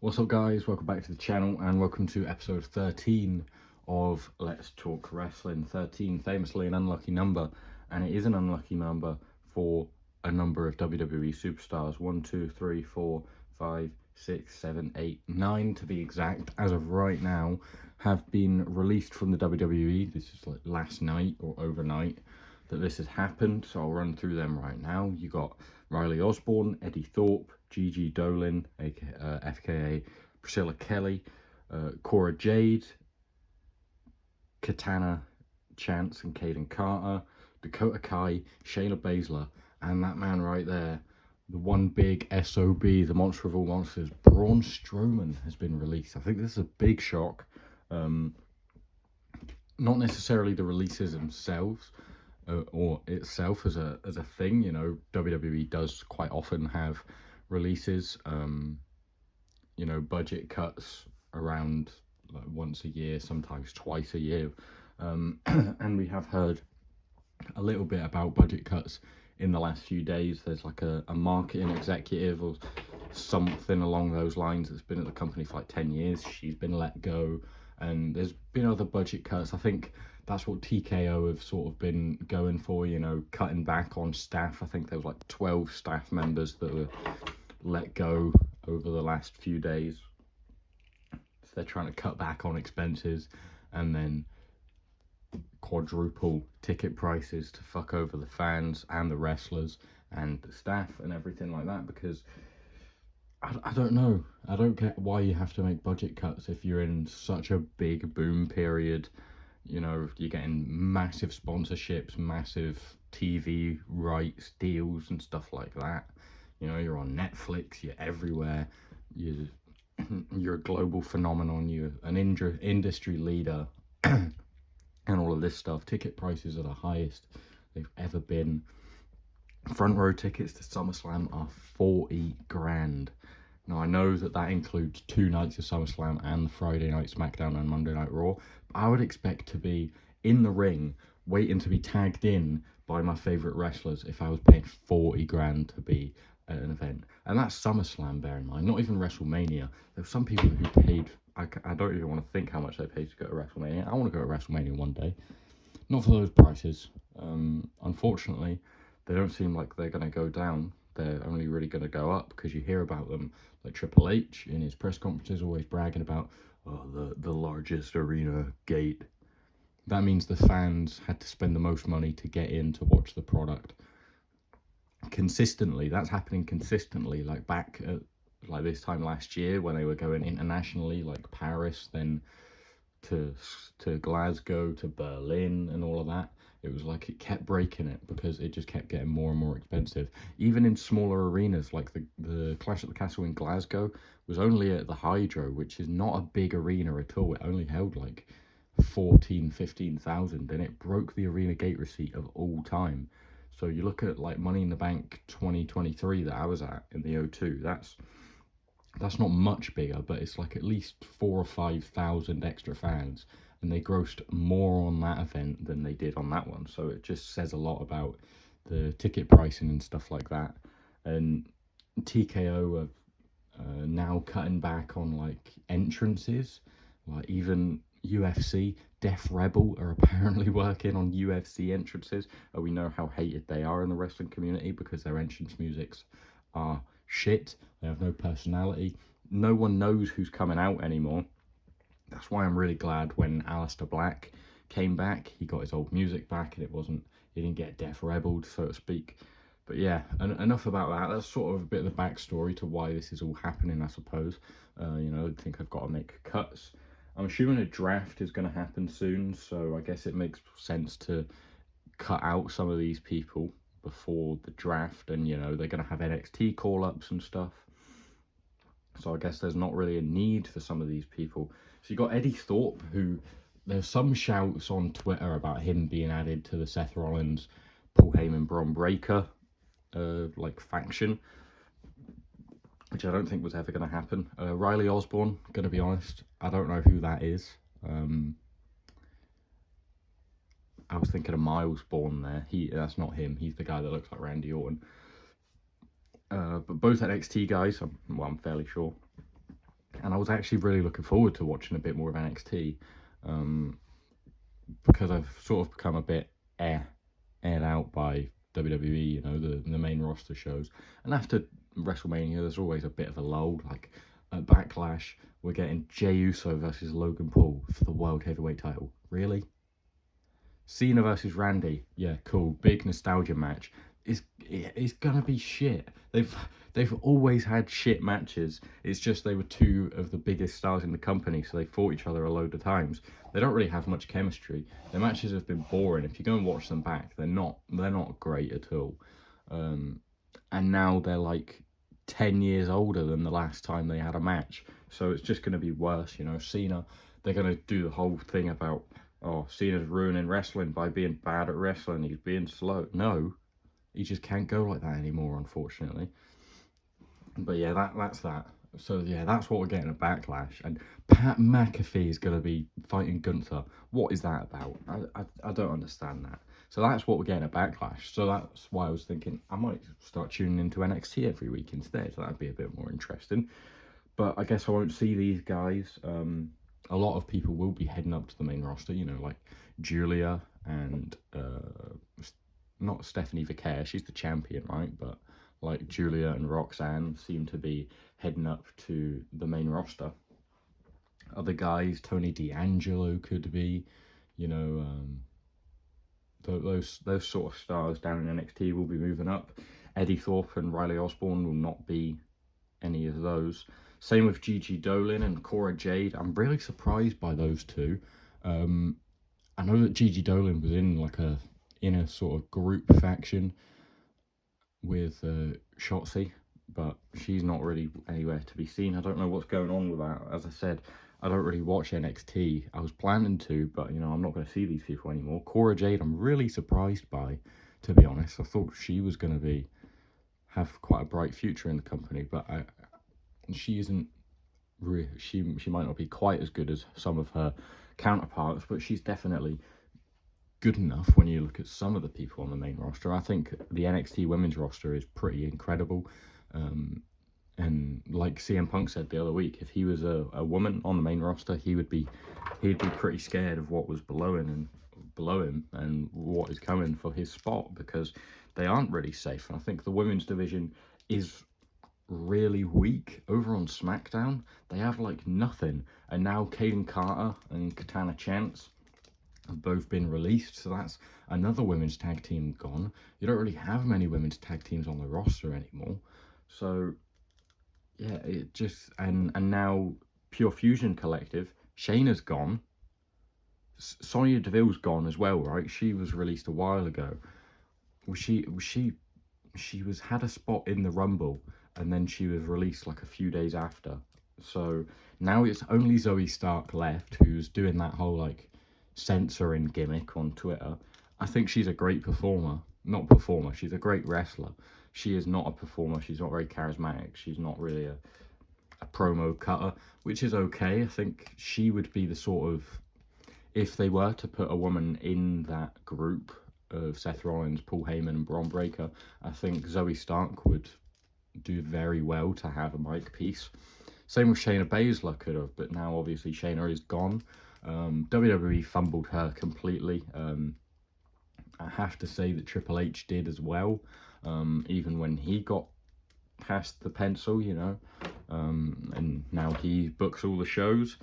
What's up guys, welcome back to the channel and welcome to episode 13 of Let's Talk Wrestling. 13, famously an unlucky number, and it is an unlucky number for a number of WWE superstars. 1, 2, 3, 4, 5, 6, 7, 8, 9 to be exact, as of right now, have been released from the WWE. This is like last night or overnight that this has happened, so I'll run through them right now. You got Riley Osborne, Eddie Thorpe, Gigi Dolan, FKA Priscilla Kelly, Cora Jade, Katana Chance and Kaden Carter, Dakota Kai, Shayna Baszler, and that man right there, the one big SOB, the monster of all monsters, Braun Strowman, has been released. I think this is a big shock. Not necessarily the releases themselves, or itself as a thing. You know, WWE does quite often have releases, you know, budget cuts around like once a year, sometimes twice a year, and we have heard a little bit about budget cuts in the last few days. There's like a marketing executive or something along those lines that's been at the company for like 10 years. She's been let go, and there's been other budget cuts. I think that's what TKO have sort of been going for, you know, cutting back on staff. I think there was like 12 staff members that were let go over the last few days. So they're trying to cut back on expenses and then quadruple ticket prices to fuck over the fans and the wrestlers and the staff and everything like that, because I don't know. I don't get why you have to make budget cuts if you're in such a big boom period. You know, you're getting massive sponsorships, massive TV rights deals and stuff like that. You know, you're on Netflix, you're everywhere. You're a global phenomenon, you're an industry leader, and all of this stuff. Ticket prices are the highest they've ever been. Front row tickets to SummerSlam are 40 grand. Now, I know that includes 2 nights of SummerSlam and the Friday Night SmackDown and Monday Night Raw. I would expect to be in the ring waiting to be tagged in by my favourite wrestlers if I was paying 40 grand to be at an event. And that's SummerSlam, bear in mind, not even WrestleMania. There's some people who paid, I don't even want to think how much they paid to go to WrestleMania. I want to go to WrestleMania one day. Not for those prices. Unfortunately, they don't seem like they're going to go down. They're only really going to go up, because you hear about them, like Triple H in his press conferences always bragging about, oh, the largest arena gate. That means the fans had to spend the most money to get in to watch the product. Consistently, that's happening consistently, like back at like this time last year when they were going internationally, like Paris, then to Glasgow, to Berlin and all of that. It was like it kept breaking it because it just kept getting more and more expensive. Even in smaller arenas, like the Clash at the Castle in Glasgow was only at the Hydro, which is not a big arena at all. It only held like 15,000, and it broke the arena gate receipt of all time. So you look at like Money in the Bank 2023 that I was at in the O2, that's not much bigger, but it's like at least 4,000 or 5,000 extra fans, and they grossed more on that event than they did on that one. So it just says a lot about the ticket pricing and stuff like that. And TKO are now cutting back on like entrances, like even UFC, Def Rebel are apparently working on UFC entrances. We know how hated they are in the wrestling community because their entrance musics are shit. They have no personality. No one knows who's coming out anymore. That's why I'm really glad when Aleister Black came back, he got his old music back, and he didn't get Def Rebelled, so to speak. But yeah, enough about that. That's sort of a bit of the backstory to why this is all happening, I suppose. You know, I think I've got to make cuts. I'm assuming a draft is going to happen soon, so I guess it makes sense to cut out some of these people before the draft, and you know, they're going to have NXT call-ups and stuff. So I guess there's not really a need for some of these people. So you got Eddie Thorpe, who there's some shouts on Twitter about him being added to the Seth Rollins, Paul Heyman, Bron Breakker like faction, which I don't think was ever going to happen. Riley Osborne, going to be honest, I don't know who that is. I was thinking of Miles Bourne there. That's not him. He's the guy that looks like Randy Orton. But both NXT guys, I'm fairly sure. And I was actually really looking forward to watching a bit more of NXT, because I've sort of become a bit aired out by WWE, you know, the main roster shows. And after WrestleMania, there's always a bit of a lull. Like at Backlash, we're getting Jey Uso versus Logan Paul for the World Heavyweight title. Really? Cena versus Randy, yeah, cool, big nostalgia match. It's gonna be shit. They've always had shit matches. It's just they were two of the biggest stars in the company, so they fought each other a load of times. They don't really have much chemistry. Their matches have been boring. If you go and watch them back, they're not great at all. And now they're like 10 years older than the last time they had a match, so it's just gonna be worse. You know, Cena. They're gonna do the whole thing about, oh, Cena's ruining wrestling by being bad at wrestling. He's being slow. No, he just can't go like that anymore, unfortunately. But yeah, that's that. So yeah, that's what we're getting at Backlash. And Pat McAfee is going to be fighting Gunther. What is that about? I don't understand that. So that's what we're getting at Backlash. So that's why I was thinking I might start tuning into NXT every week instead. That'd be a bit more interesting. But I guess I won't see these guys. A lot of people will be heading up to the main roster, you know, like Julia and not Stephanie Vicaire, she's the champion, right? But like Julia and Roxanne seem to be heading up to the main roster. Other guys, Tony D'Angelo could be, you know, those sort of stars down in NXT will be moving up. Eddie Thorpe and Riley Osborne will not be any of those. Same with Gigi Dolin and Cora Jade. I'm really surprised by those two. I know that Gigi Dolin was in a sort of group faction with Shotzi, but she's not really anywhere to be seen. I don't know what's going on with that. As I said, I don't really watch NXT. I was planning to, but you know, I'm not going to see these people anymore. Cora Jade, I'm really surprised by, to be honest. I thought she was going to have quite a bright future in the company, but she isn't. She might not be quite as good as some of her counterparts, but she's definitely good enough when you look at some of the people on the main roster. I think the NXT women's roster is pretty incredible. And like CM Punk said the other week, if he was a woman on the main roster, he'd be pretty scared of what was below him and what is coming for his spot, because they aren't really safe. And I think the women's division is really weak. Over on SmackDown, they have like nothing. And now Kaden Carter and Katana Chance have both been released, so that's another women's tag team gone. You don't really have many women's tag teams on the roster anymore. So yeah, it just and now Pure Fusion Collective, Shayna's gone. Sonya Deville's gone as well, right? She was released a while ago. She had a spot in the Rumble, and then she was released like a few days after. So now it's only Zoe Stark left, who's doing that whole like censoring gimmick on Twitter. I think she's a great performer. Not performer, she's a great wrestler. She is not a performer. She's not very charismatic. She's not really a promo cutter, which is okay. I think she would be the sort of, if they were to put a woman in that group of Seth Rollins, Paul Heyman, and Braun Breaker, I think Zoe Stark would do very well to have a mic piece. Same with Shayna Baszler could have, but now obviously Shayna is gone. WWE fumbled her completely. I have to say that Triple H did as well, even when he got past the pencil, you know, and now he books all the shows.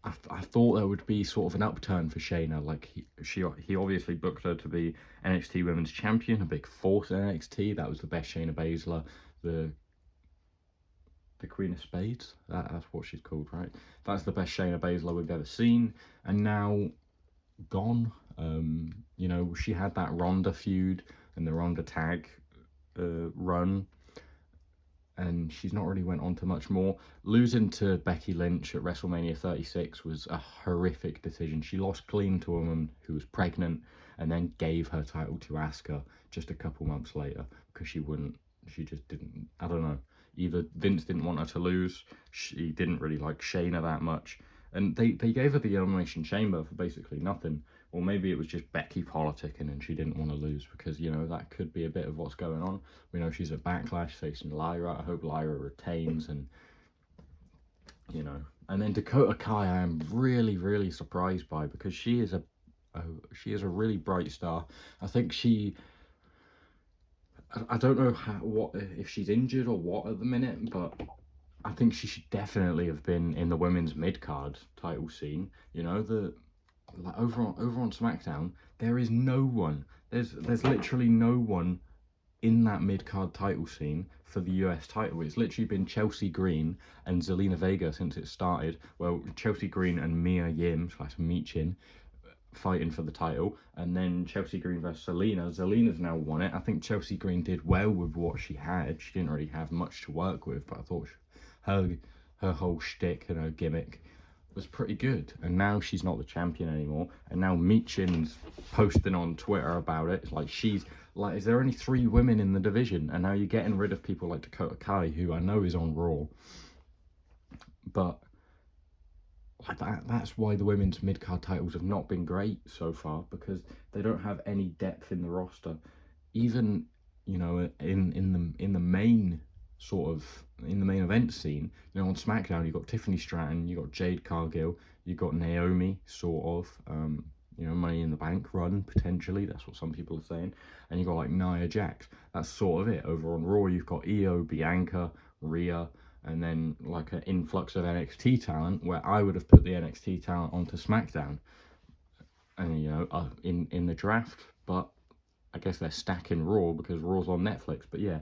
I thought there would be sort of an upturn for Shayna. Like he obviously booked her to be NXT Women's Champion, a big force in NXT. That was the best Shayna Baszler, the Queen of Spades. That's what she's called, right? That's the best Shayna Baszler we've ever seen, and now gone. You know, she had that Ronda feud and the Ronda tag run, and she's not really went on to much more. Losing to Becky Lynch at WrestleMania 36 was a horrific decision. She lost clean to a woman who was pregnant and then gave her title to Asuka just a couple months later because she just didn't, I don't know. Either Vince didn't want her to lose, she didn't really like Shayna that much, and they gave her the Elimination Chamber for basically nothing. Or maybe it was just Becky politicking and she didn't want to lose, because, you know, that could be a bit of what's going on. We know she's at Backlash facing Lyra. I hope Lyra retains and you know. And then Dakota Kai, I am really, really surprised by, because she is a really bright star. I think I don't know what, if she's injured or what at the minute, but I think she should definitely have been in the women's mid card title scene. You know, like over on SmackDown, there is no one. There's literally no one in that mid card title scene for the US title. It's literally been Chelsea Green and Zelina Vega since it started. Well, Chelsea Green and Mia Yim / Michin fighting for the title, and then Chelsea Green versus Zelina. Zelina's now won it. I think Chelsea Green did well with what she had. She didn't really have much to work with, but I thought her whole shtick and her gimmick was pretty good. And now she's not the champion anymore. And now Michin's posting on Twitter about it. It's like, she's like, is there only 3 women in the division? And now you're getting rid of people like Dakota Kai, who I know is on Raw. But like that's why the women's mid-card titles have not been great so far, because they don't have any depth in the roster. Even, you know, in the main sort of, in the main event scene, you know, on SmackDown, you've got Tiffany Stratton, you've got Jade Cargill, you've got Naomi, sort of, you know, Money in the Bank run, potentially, that's what some people are saying, and you've got like Nia Jax. That's sort of it. Over on Raw, you've got Io, Bianca, Rhea, and then like an influx of NXT talent, where I would have put the NXT talent onto SmackDown, and you know, in the draft, but I guess they're stacking Raw because Raw's on Netflix. But yeah,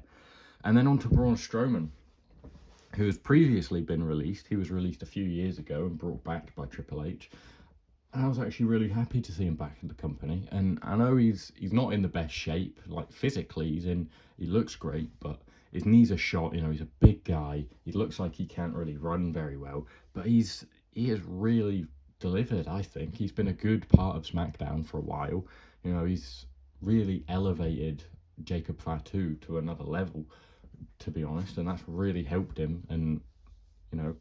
and then on to Braun Strowman, who has previously been released. He was released a few years ago and brought back by Triple H. And I was actually really happy to see him back in the company. And I know he's not in the best shape, like physically. He looks great, but his knees are shot. You know, he's a big guy. He looks like he can't really run very well, but he has really delivered. I think he's been a good part of SmackDown for a while. You know, he's really elevated Jacob Fatu to another level, to be honest, and that's really helped him, and you know,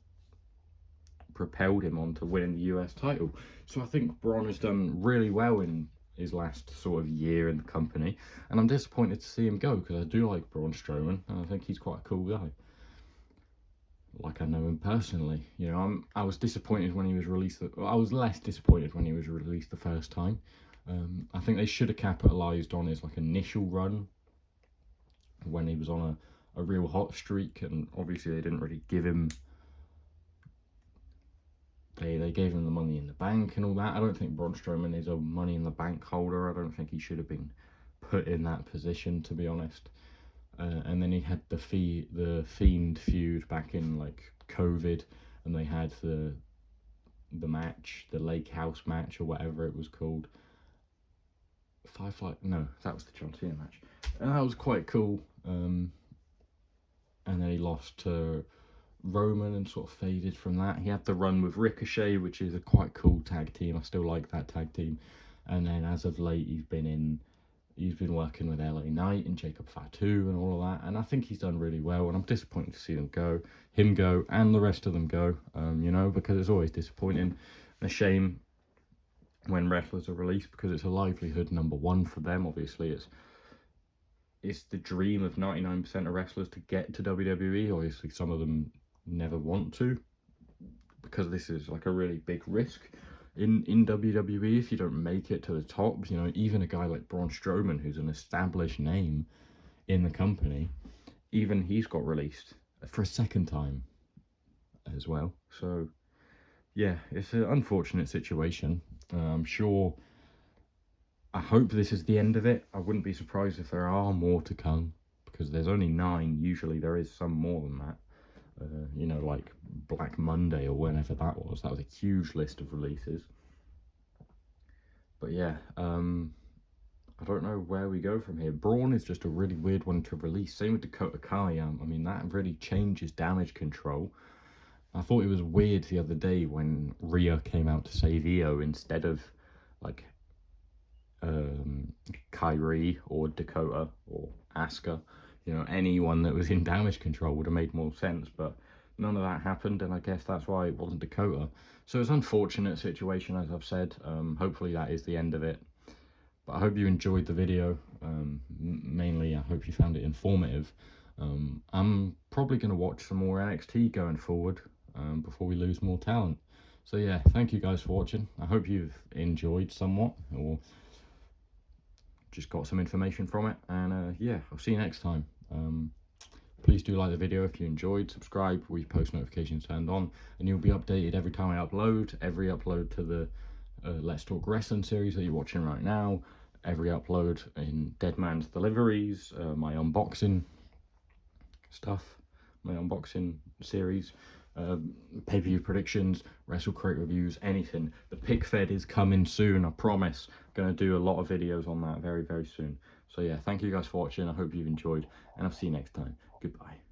propelled him on to winning the US title. So I think Braun has done really well in his last sort of year in the company, and I'm disappointed to see him go, because I do like Braun Strowman and I think he's quite a cool guy. Like, I know him personally. You know, I was disappointed when he was released. I was less disappointed when he was released the first time. I think they should have capitalised on his like initial run when he was on a real hot streak, and obviously they didn't really give him. They gave him the Money in the Bank and all that. I don't think Braun Strowman is a Money in the Bank holder. I don't think he should have been put in that position, to be honest. And then he had the Fiend feud back in like COVID, and they had the match, the Lake House match or whatever it was called. No, that was the John Cena match, and that was quite cool. And then he lost to Roman and sort of faded from that. He had the run with Ricochet, which is a quite cool tag team. I still like that tag team. And then as of late, he's been working with LA Knight and Jacob Fatu and all of that, and I think he's done really well, and I'm disappointed to see him go, and the rest of them go, you know, because it's always disappointing and a shame when wrestlers are released, because it's a livelihood, number one, for them. Obviously, it's the dream of 99% of wrestlers to get to WWE. Obviously, some of them never want to, because this is like a really big risk in WWE if you don't make it to the top. You know, even a guy like Braun Strowman, who's an established name in the company, even he's got released for a second time as well. So yeah, it's an unfortunate situation. I'm sure, I hope this is the end of it. I wouldn't be surprised if there are more to come, because there's only 9. Usually there is some more than that. You know, like Black Monday or whenever that was. That was a huge list of releases. But yeah, I don't know where we go from here. Braun is just a really weird one to release. Same with Dakota Kai. I mean, that really changes damage control. I thought it was weird the other day when Rhea came out to save Io instead of like Kyrie or Dakota or Asuka. You know, anyone that was in damage control would have made more sense, but none of that happened, and I guess that's why it wasn't Dakota. So it's an unfortunate situation, as I've said. Hopefully that is the end of it. But I hope you enjoyed the video. Mainly, I hope you found it informative. I'm probably going to watch some more NXT going forward. before we lose more talent. So yeah, thank you guys for watching. I hope you've enjoyed somewhat, or just got some information from it. And yeah, I'll see you next time. Please do like the video if you enjoyed, subscribe with post notifications turned on, and you'll be updated every time I upload. Every upload to the Let's Talk Wrestling series that you're watching right now, every upload in Dead Man's Deliveries, my unboxing stuff, my unboxing series, pay-per-view predictions, Wrestle Crate reviews, anything. The PIC-FED is coming soon, I promise. Going to do a lot of videos on that very, very soon. So yeah, thank you guys for watching. I hope you've enjoyed, and I'll see you next time. Goodbye.